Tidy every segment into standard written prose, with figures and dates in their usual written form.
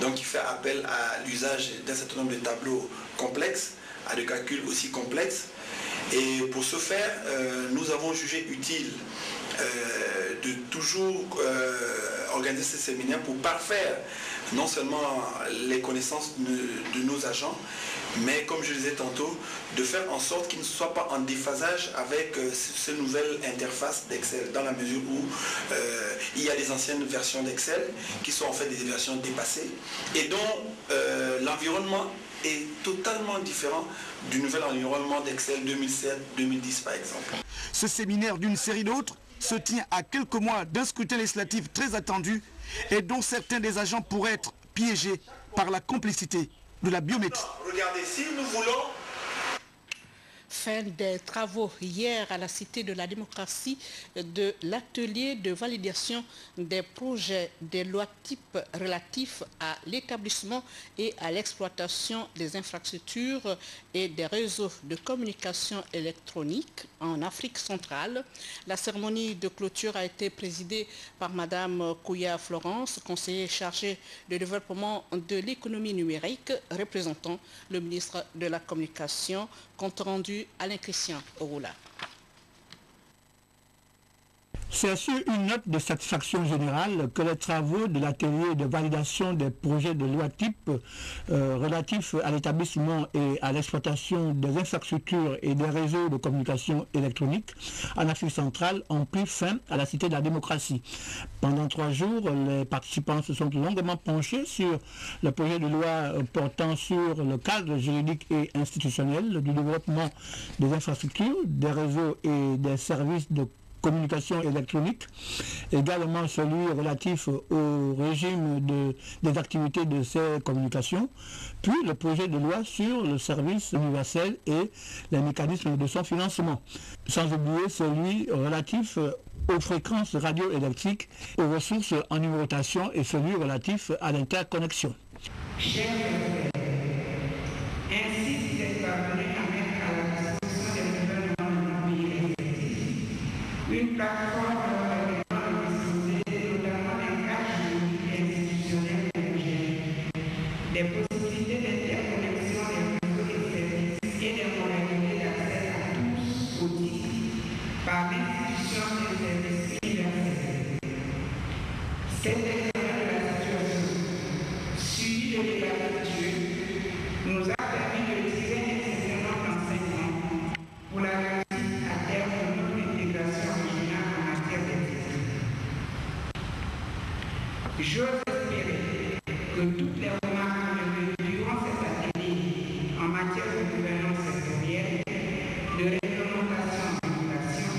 donc il fait appel à l'usage d'un certain nombre de tableaux complexes, à des calculs aussi complexes. Et pour ce faire, nous avons jugé utile de toujours organiser ces séminaires pour parfaire non seulement les connaissances de nos agents, mais comme je le disais tantôt, de faire en sorte qu'ils ne soient pas en déphasage avec ces nouvelles interfaces d'Excel, dans la mesure où il y a des anciennes versions d'Excel qui sont en fait des versions dépassées et dont l'environnement est totalement différent du nouvel environnement d'Excel 2007-2010 par exemple. Ce séminaire d'une série d'autres se tient à quelques mois d'un scrutin législatif très attendu et dont certains des agents pourraient être piégés par la complicité de la biométrie. Regardez, si nous voulons... Fin des travaux hier à la Cité de la démocratie de l'atelier de validation des projets des lois types relatifs à l'établissement et à l'exploitation des infrastructures et des réseaux de communication électronique en Afrique centrale. La cérémonie de clôture a été présidée par Madame Kouya Florence, conseillère chargée de développement de l'économie numérique, représentant le ministre de la Communication, compte rendu Alain Christian Orula. C'est sur une note de satisfaction générale que les travaux de l'atelier de validation des projets de loi type relatifs à l'établissement et à l'exploitation des infrastructures et des réseaux de communication électronique en Afrique centrale ont pris fin à la Cité de la démocratie. Pendant 3 jours, les participants se sont longuement penchés sur le projet de loi portant sur le cadre juridique et institutionnel du développement des infrastructures, des réseaux et des services de communication électronique, également celui relatif au régime des activités de ces communications, puis le projet de loi sur le service universel et les mécanismes de son financement, sans oublier celui relatif aux fréquences radioélectriques, aux ressources en numérotation et celui relatif à l'interconnexion. Ainsi, il est parvenu à mettre à la disposition des gouvernements du pays une plateforme permettant de disposer notamment d'un cadre juridique et institutionnel homogène, des possibilités d'interconnexion des réseaux et services et des modalités d'accès à tous aux titres par l'institution des services universels. Cet examen de la situation, suivi de l'état actuel, nous a permis de tirer un certain nombre d'enseignements pour la réussite à terme de notre intégration régionale en matière d'électricité. J'ose espérer que toutes les remarques relevées durant cet atelier en matière de gouvernance sectorielle, de réglementation en population,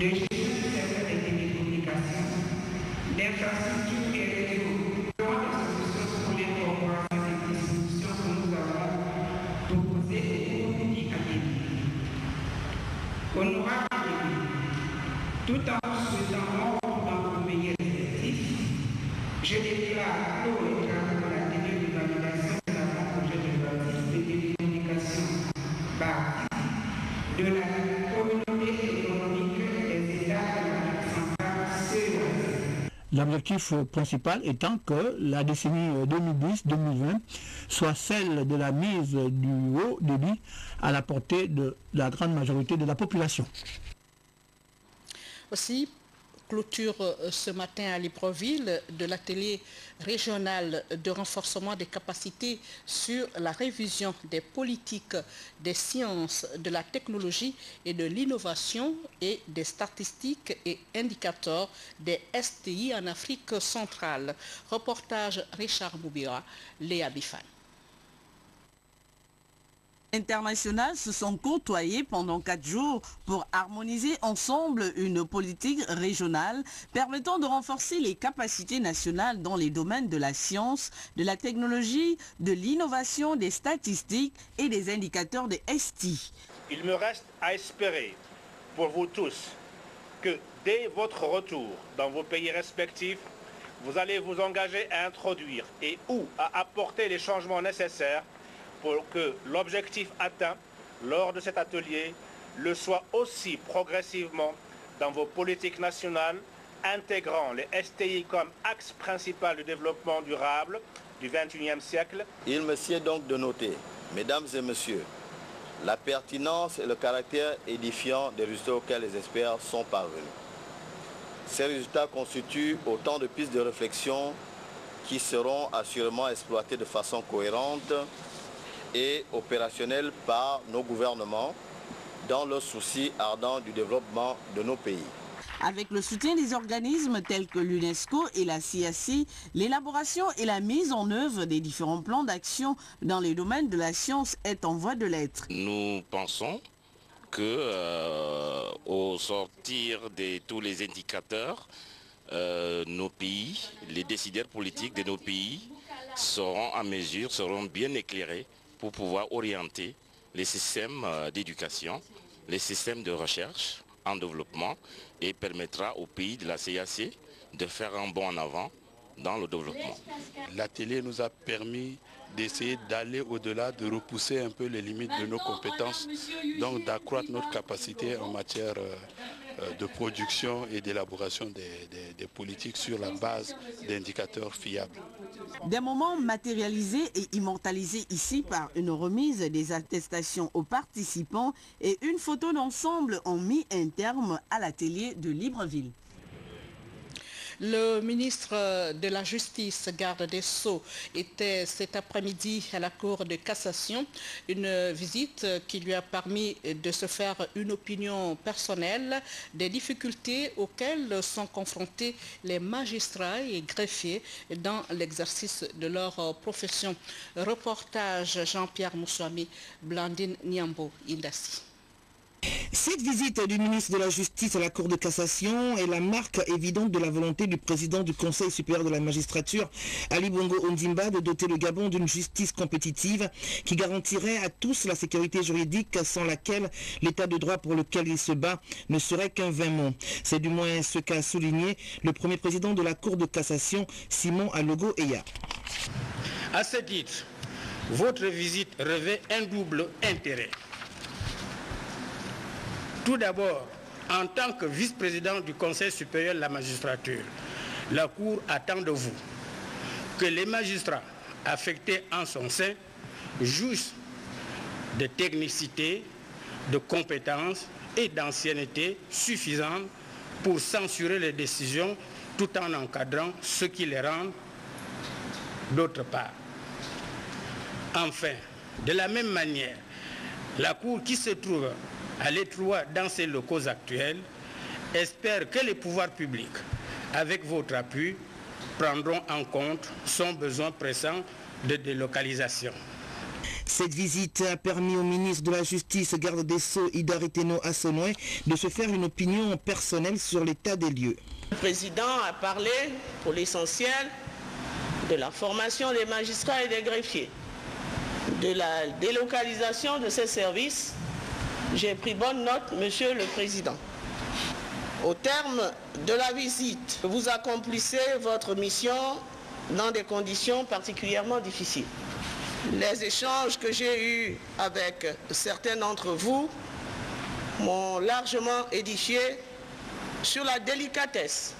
de gestion du secteur des télécommunications, d'infrastructures et réseaux, seront des solutions pour l'incorporation des dispositions que nous avons proposées au public académique. Honorable, tout en souhaitant dans le meilleur effectif, je déclare clos les travaux de l'atelier de validation de l'avant-projet de loi de télécommunications de la communauté économique des États de l'Afrique centrale CEAC. L'objectif principal étant que la décennie 2010-2020 soit celle de la mise du haut débit à la portée de la grande majorité de la population. Aussi, clôture ce matin à Libreville de l'atelier régional de renforcement des capacités sur la révision des politiques des sciences, de la technologie et de l'innovation et des statistiques et indicateurs des STI en Afrique centrale. Reportage Richard Boubira, Léa Bifan. Internationales se sont côtoyés pendant 4 jours pour harmoniser ensemble une politique régionale permettant de renforcer les capacités nationales dans les domaines de la science, de la technologie, de l'innovation, des statistiques et des indicateurs des STI. Il me reste à espérer pour vous tous que dès votre retour dans vos pays respectifs, vous allez vous engager à introduire et ou à apporter les changements nécessaires pour que l'objectif atteint lors de cet atelier le soit aussi progressivement dans vos politiques nationales, intégrant les STI comme axe principal du développement durable du XXIe siècle. Il me sied donc de noter, mesdames et messieurs, la pertinence et le caractère édifiant des résultats auxquels les experts sont parvenus. Ces résultats constituent autant de pistes de réflexion qui seront assurément exploitées de façon cohérente et opérationnelle par nos gouvernements dans le souci ardent du développement de nos pays. Avec le soutien des organismes tels que l'UNESCO et la CIAC, l'élaboration et la mise en œuvre des différents plans d'action dans les domaines de la science est en voie de l'être. Nous pensons que au sortir de tous les indicateurs, nos pays, les décideurs politiques de nos pays seront en mesure, seront bien éclairés pour pouvoir orienter les systèmes d'éducation, les systèmes de recherche en développement et permettra aux pays de la CIAC de faire un bond en avant dans le développement. L'atelier nous a permis d'essayer d'aller au-delà, de repousser un peu les limites de nos compétences, donc d'accroître notre capacité en matière de production et d'élaboration des politiques sur la base d'indicateurs fiables. Des moments matérialisés et immortalisés ici par une remise des attestations aux participants et une photo d'ensemble ont mis un terme à l'atelier de Libreville. Le ministre de la Justice, garde des Sceaux, était cet après-midi à la Cour de cassation. Une visite qui lui a permis de se faire une opinion personnelle des difficultés auxquelles sont confrontés les magistrats et greffiers dans l'exercice de leur profession. Reportage Jean-Pierre Moussouami, Blandine Niambo, Indassi. Cette visite du ministre de la Justice à la Cour de cassation est la marque évidente de la volonté du président du Conseil supérieur de la magistrature, Ali Bongo Ondimba, de doter le Gabon d'une justice compétitive qui garantirait à tous la sécurité juridique sans laquelle l'état de droit pour lequel il se bat ne serait qu'un vain mot. C'est du moins ce qu'a souligné le premier président de la Cour de cassation, Simon Alogo Eya. À ce titre, votre visite revêt un double intérêt. Tout d'abord, en tant que vice-président du Conseil supérieur de la magistrature, la Cour attend de vous que les magistrats affectés en son sein jouissent de technicité, de compétences et d'ancienneté suffisantes pour censurer les décisions tout en encadrant ce qui les rend d'autre part. Enfin, de la même manière, la Cour qui se trouve à l'étroit dans ses locaux actuels, espère que les pouvoirs publics, avec votre appui, prendront en compte son besoin pressant de délocalisation. Cette visite a permis au ministre de la Justice, garde des Sceaux, Ida Reteno Assonoé, de se faire une opinion personnelle sur l'état des lieux. Le président a parlé, pour l'essentiel, de la formation des magistrats et des greffiers, de la délocalisation de ces services. J'ai pris bonne note, Monsieur le Président. Au terme de la visite, vous accomplissez votre mission dans des conditions particulièrement difficiles. Les échanges que j'ai eus avec certains d'entre vous m'ont largement édifié sur la délicatesse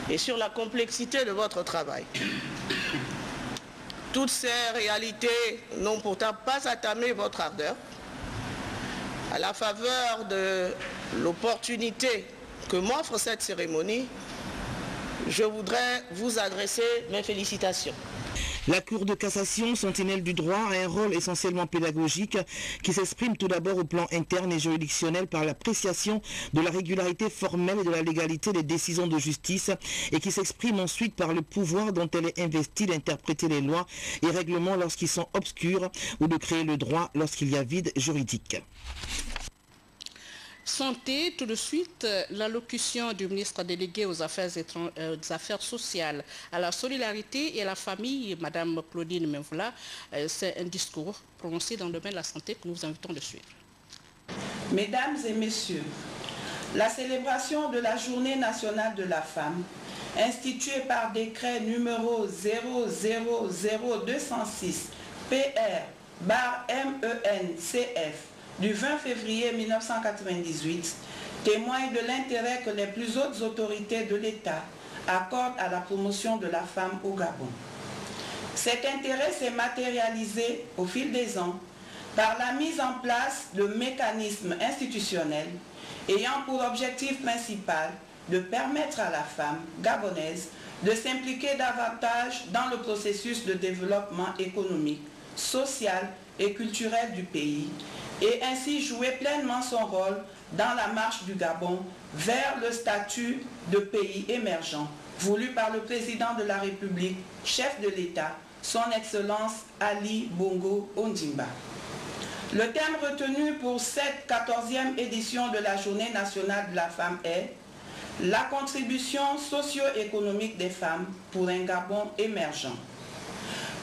et sur la complexité de votre travail. Toutes ces réalités n'ont pourtant pas attamé votre ardeur. À la faveur de l'opportunité que m'offre cette cérémonie, je voudrais vous adresser mes félicitations. La Cour de cassation, sentinelle du droit, a un rôle essentiellement pédagogique qui s'exprime tout d'abord au plan interne et juridictionnel par l'appréciation de la régularité formelle et de la légalité des décisions de justice et qui s'exprime ensuite par le pouvoir dont elle est investie d'interpréter les lois et règlements lorsqu'ils sont obscurs ou de créer le droit lorsqu'il y a vide juridique. Santé, tout de suite, l'allocution du ministre délégué aux affaires sociales, à la solidarité et à la famille, Madame Claudine Menvoula. C'est un discours prononcé dans le domaine de la santé que nous vous invitons de suivre. Mesdames et messieurs, la célébration de la Journée nationale de la femme, instituée par décret numéro 000206 PR/MENCF du 20 février 1998 témoigne de l'intérêt que les plus hautes autorités de l'État accordent à la promotion de la femme au Gabon. Cet intérêt s'est matérialisé au fil des ans par la mise en place de mécanismes institutionnels ayant pour objectif principal de permettre à la femme gabonaise de s'impliquer davantage dans le processus de développement économique, social et culturel du pays et ainsi jouer pleinement son rôle dans la marche du Gabon vers le statut de pays émergent voulu par le président de la République, chef de l'État, son Excellence Ali Bongo Ondimba. Le thème retenu pour cette 14e édition de la Journée nationale de la femme est « La contribution socio-économique des femmes pour un Gabon émergent ».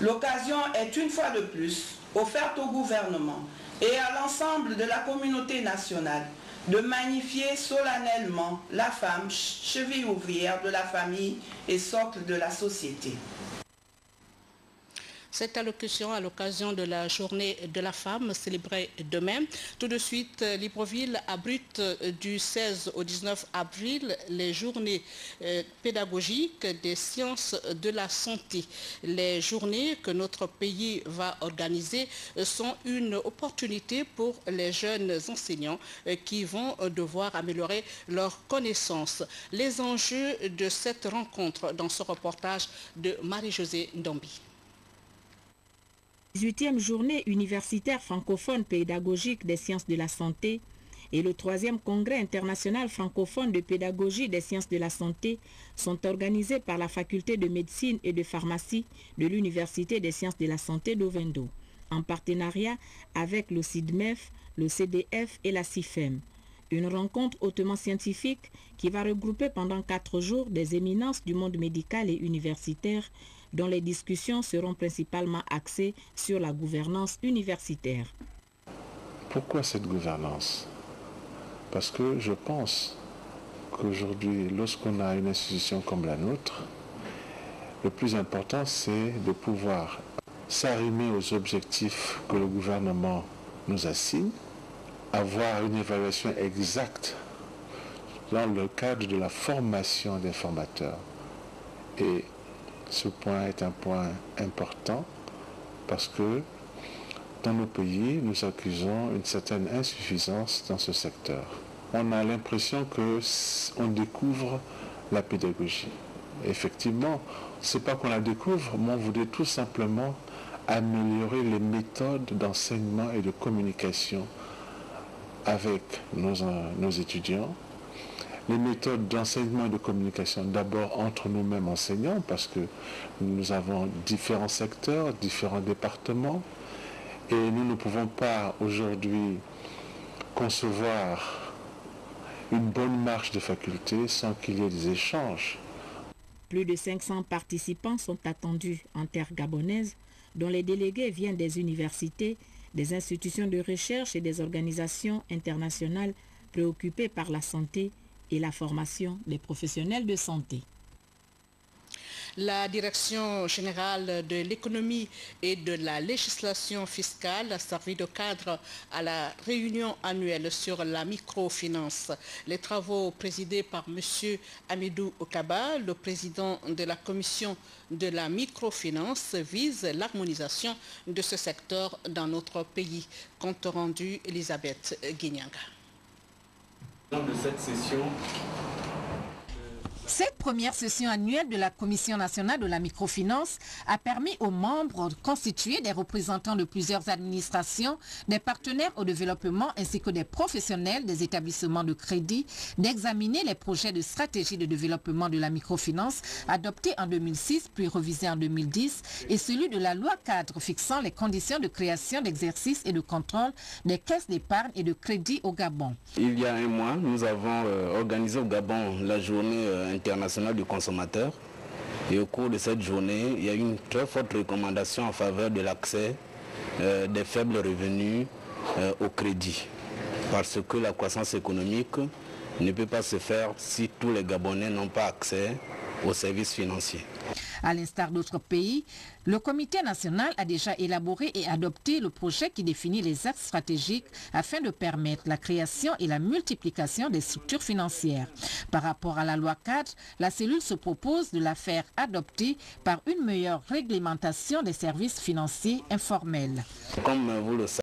L'occasion est une fois de plus offerte au gouvernement et à l'ensemble de la communauté nationale de magnifier solennellement la femme, cheville ouvrière de la famille et socle de la société. Cette allocution à l'occasion de la journée de la femme célébrée demain. Tout de suite, Libreville abrite du 16 au 19 avril les journées pédagogiques des sciences de la santé. Les journées que notre pays va organiser sont une opportunité pour les jeunes enseignants qui vont devoir améliorer leurs connaissances. Les enjeux de cette rencontre dans ce reportage de Marie-Josée Ndombi. 18e journée universitaire francophone pédagogique des sciences de la santé et le 3e congrès international francophone de pédagogie des sciences de la santé sont organisés par la faculté de médecine et de pharmacie de l'université des sciences de la santé d'Ovendo, en partenariat avec le CIDMEF, le CDF et la CIFEM. Une rencontre hautement scientifique qui va regrouper pendant 4 jours des éminences du monde médical et universitaire dont les discussions seront principalement axées sur la gouvernance universitaire. Pourquoi cette gouvernance? Parce que je pense qu'aujourd'hui, lorsqu'on a une institution comme la nôtre, le plus important, c'est de pouvoir s'arrimer aux objectifs que le gouvernement nous assigne, avoir une évaluation exacte dans le cadre de la formation des formateurs. Et ce point est un point important parce que dans nos pays, nous accusons une certaine insuffisance dans ce secteur. On a l'impression qu'on découvre la pédagogie. Effectivement, ce n'est pas qu'on la découvre, mais on voudrait tout simplement améliorer les méthodes d'enseignement et de communication avec nos étudiants. Les méthodes d'enseignement et de communication, d'abord entre nous-mêmes enseignants, parce que nous avons différents secteurs, différents départements, et nous ne pouvons pas aujourd'hui concevoir une bonne marche de faculté sans qu'il y ait des échanges. Plus de 500 participants sont attendus en terre gabonaise, dont les délégués viennent des universités, des institutions de recherche et des organisations internationales préoccupées par la santé et la formation des professionnels de santé. La Direction générale de l'économie et de la législation fiscale a servi de cadre à la réunion annuelle sur la microfinance. Les travaux présidés par M. Amidou Okaba, le président de la commission de la microfinance, visent l'harmonisation de ce secteur dans notre pays. Compte rendu, Elisabeth Guignanga. De cette session, Cette première session annuelle de la Commission nationale de la microfinance a permis aux membres de constituer des représentants de plusieurs administrations, des partenaires au développement ainsi que des professionnels des établissements de crédit d'examiner les projets de stratégie de développement de la microfinance adoptés en 2006 puis revisés en 2010 et celui de la loi cadre fixant les conditions de création, d'exercice et de contrôle des caisses d'épargne et de crédit au Gabon. il y a un mois, nous avons organisé au Gabon la journée internationale du consommateur. Et au cours de cette journée, il y a eu une très forte recommandation en faveur de l'accès des faibles revenus au crédit. Parce que la croissance économique ne peut pas se faire si tous les Gabonais n'ont pas accès aux services financiers. À l'instar d'autres pays, le Comité national a déjà élaboré et adopté le projet qui définit les axes stratégiques afin de permettre la création et la multiplication des structures financières. Par rapport à la loi cadre, la cellule se propose de la faire adopter par une meilleure réglementation des services financiers informels. Comme vous le savez,